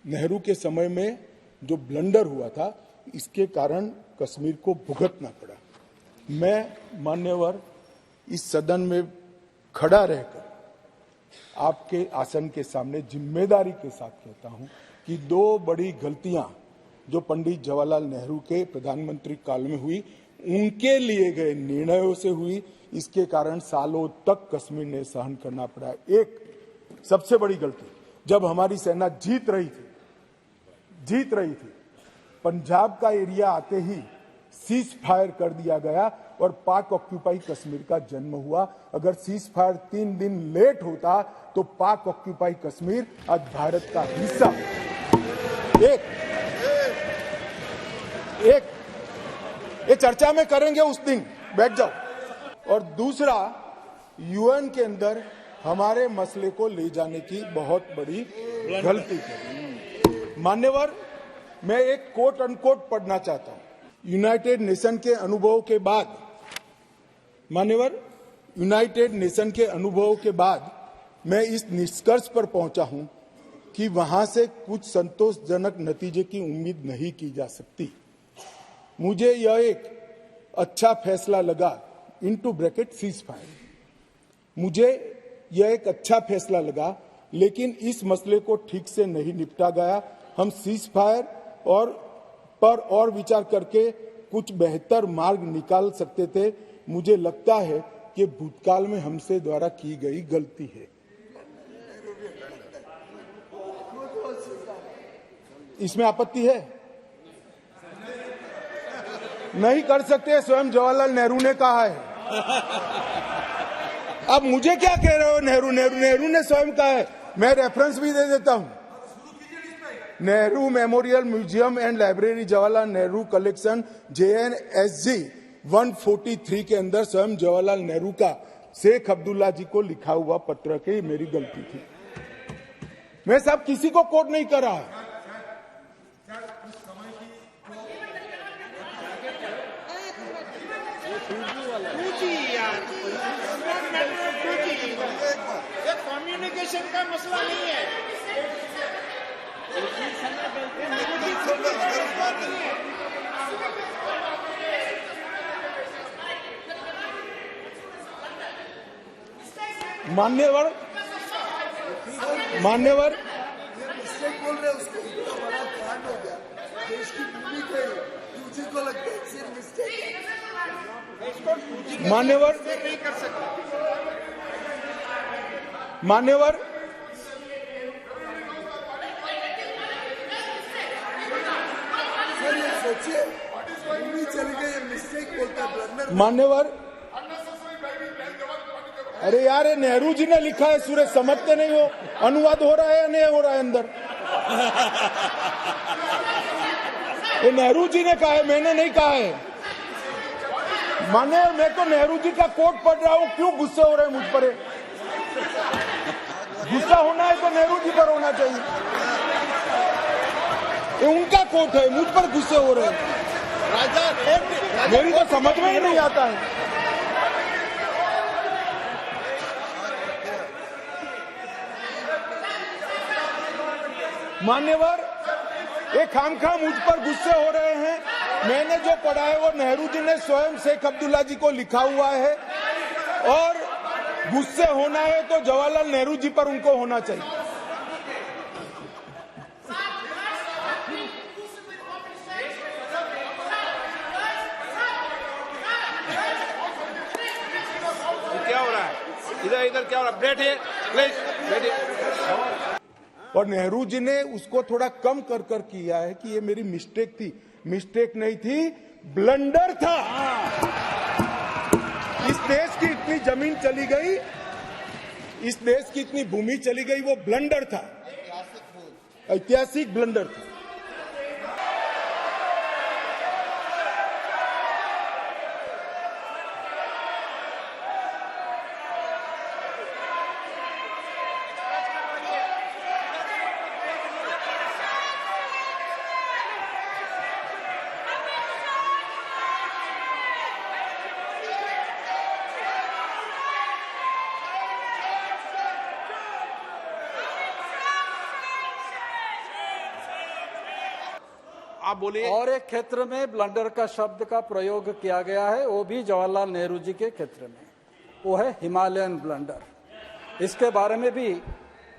नेहरू के समय में जो ब्लंडर हुआ था, इसके कारण कश्मीर को भुगतना पड़ा। मैं मान्यवर इस सदन में खड़ा रहकर आपके आसन के सामने जिम्मेदारी के साथ कहता हूं कि दो बड़ी गलतियां जो पंडित जवाहरलाल नेहरू के प्रधानमंत्री काल में हुई, उनके लिए गए निर्णयों से हुई। इसके कारण सालों तक कश्मीर ने सहन करना पड़ा। एक सबसे बड़ी गलती, जब हमारी सेना जीत रही थी, पंजाब का एरिया आते ही सीज फायर कर दिया गया और पाक ऑक्यूपाई कश्मीर का जन्म हुआ। अगर सीज फायर 3 दिन लेट होता तो पाक ऑक्यूपाई कश्मीर आज भारत का हिस्सा। एक ये चर्चा में करेंगे उस दिन, बैठ जाओ। और दूसरा, यूएन के अंदर हमारे मसले को ले जाने की बहुत बड़ी गलती की। मान्यवर, मैं एक कोट अनकोट पढ़ना चाहता हूं। यूनाइटेड नेशन के अनुभव के बाद, मान्यवर, यूनाइटेड नेशन के अनुभव के बाद मैं इस निष्कर्ष पर पहुंचा हूं कि वहां से कुछ संतोषजनक नतीजे की उम्मीद नहीं की जा सकती। मुझे यह एक अच्छा फैसला लगा, इनटू ब्रैकेट सीज फायर, मुझे यह एक अच्छा फैसला लगा, लेकिन इस मसले को ठीक से नहीं निपटा गया। हम सीज फायर और विचार करके कुछ बेहतर मार्ग निकाल सकते थे। मुझे लगता है कि भूतकाल में हमसे द्वारा की गई गलती है। इसमें आपत्ति है? नहीं कर सकते, स्वयं जवाहरलाल नेहरू ने कहा है। अब मुझे क्या कह रहे हो? नेहरू ने स्वयं कहा है। मैं रेफरेंस भी दे देता हूं। Nehru memorial museum and library, Jawaharlal Nehru collection, JNSG 143 के अंदर स्वयं जवाहरलाल नेहरू का शेख अब्दुल्ला जी को लिखा हुआ पत्र के मेरी गलती थी। मैं साहब किसी को कोट नहीं कर रहा। कम्युनिकेशन का मसला नहीं है। मान्यवर बोल रहे उसको बड़ा कांड हो गया, देश की भूमि गई, तुझे को लगता है सिर्फ मिस्टेक है। मान्यवर सर ये सोचिए, भूमि चली गई, मिस्टेक बोलता है, ब्लंडर। मान्यवर, अरे यार, ये नेहरू जी ने लिखा है, सूरज समझते नहीं हो? अनुवाद हो रहा है या नहीं हो रहा है अंदर? ये नेहरू जी ने कहा है, मैंने नहीं कहा है। माने मैं तो नेहरू जी का कोट पढ़ रहा हूं, क्यों गुस्से हो रहे हैं मुझ पर? गुस्सा होना है तो नेहरू जी पर होना चाहिए। ये उनका कोट है, मुझ पर गुस्से हो रहे हैं। मेरी तो समझ में ही नहीं आता है। मान्यवर, ये खामखा मुझ पर गुस्से हो रहे हैं। मैंने जो पढ़ा है वो नेहरू जी ने स्वयं शेख अब्दुल्ला जी को लिखा हुआ है, और गुस्से होना है तो जवाहरलाल नेहरू जी पर उनको होना चाहिए। क्या हो रहा है इधर क्या हो रहा है? बैठिए प्लीज, बैठिए। और नेहरू जी ने उसको थोड़ा कम कर किया है कि ये मेरी मिस्टेक थी। मिस्टेक नहीं थी, ब्लंडर था। इस देश की इतनी जमीन चली गई, इस देश की इतनी भूमि चली गई, वो ब्लंडर था, ऐतिहासिक ब्लंडर था। आप बोलिए। और एक क्षेत्र में ब्लंडर का शब्द का प्रयोग किया गया है, वो भी जवाहरलाल नेहरू जी के क्षेत्र में, वो है हिमालयन ब्लंडर। इसके बारे में भी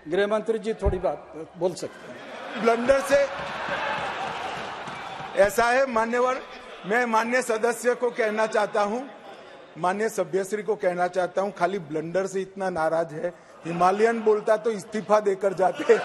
गृह मंत्री जी थोड़ी बात बोल सकते हैं। ब्लंडर से ऐसा है मान्यवर, मैं माननीय सदस्य को कहना चाहता हूं, माननीय सभ्यश्री को कहना चाहता हूं, खाली ब्लंडर से इतना नाराज है, हिमालयन बोलता तो इस्तीफा देकर जाते।